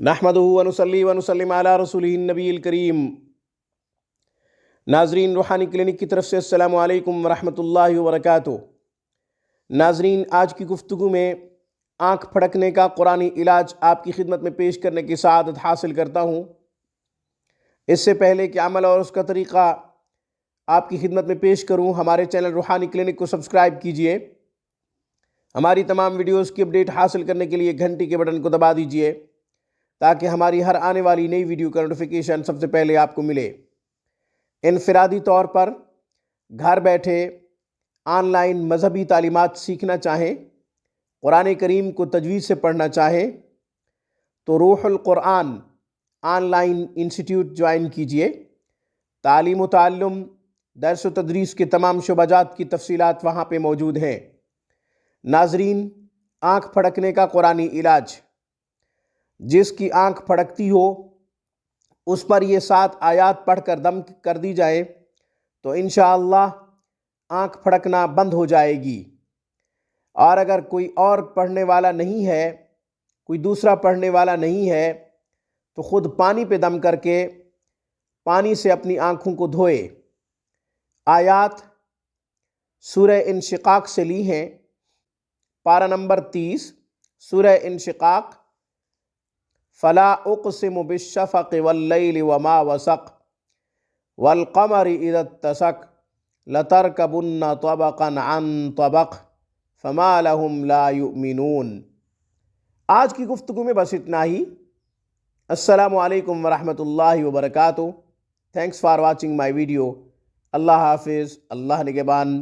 نحمدہ ونصلی ونسلم علی رسولہ النبی الکریم۔ ناظرین، روحانی کلینک کی طرف سے السلام علیکم ورحمۃ اللہ وبرکاتہ۔ ناظرین، آج کی گفتگو میں آنکھ پھڑکنے کا قرآنی علاج آپ کی خدمت میں پیش کرنے کی سعادت حاصل کرتا ہوں۔ اس سے پہلے کہ عمل اور اس کا طریقہ آپ کی خدمت میں پیش کروں، ہمارے چینل روحانی کلینک کو سبسکرائب کیجئے۔ ہماری تمام ویڈیوز کی اپڈیٹ حاصل کرنے کے لیے گھنٹی کے بٹن کو دبا دیجئے تاکہ ہماری ہر آنے والی نئی ویڈیو کا نوٹیفیکیشن سب سے پہلے آپ کو ملے۔ انفرادی طور پر گھر بیٹھے آن لائن مذہبی تعلیمات سیکھنا چاہیں، قرآن کریم کو تجوید سے پڑھنا چاہیں تو روح القرآن آن لائن انسٹیٹیوٹ جوائن کیجئے۔ تعلیم و تعلم، درس و تدریس کے تمام شعبہ جات کی تفصیلات وہاں پہ موجود ہیں۔ ناظرین، آنکھ پھڑکنے کا قرآنی علاج۔ جس کی آنکھ پھڑکتی ہو اس پر یہ 7 آیات پڑھ کر دم کر دی جائے تو انشاءاللہ آنکھ پھڑکنا بند ہو جائے گی۔ اور اگر کوئی اور پڑھنے والا نہیں ہے، کوئی دوسرا پڑھنے والا نہیں ہے تو خود پانی پہ دم کر کے پانی سے اپنی آنکھوں کو دھوئے۔ آیات سورہ انشقاق سے لی ہیں، پارہ نمبر 30، سورہ انشقاق۔ فلا اقسم بالشفق واللیل وما وسق والقمر اذا اتسق لترکبن طبقا عن طبق فما لهم لا يؤمنون۔ آج کی گفتگو میں بس اتنا ہی۔ السلام علیکم ورحمۃ اللہ وبرکاتہ۔ Thanks for watching my video. اللہ حافظ، اللہ نگہبان۔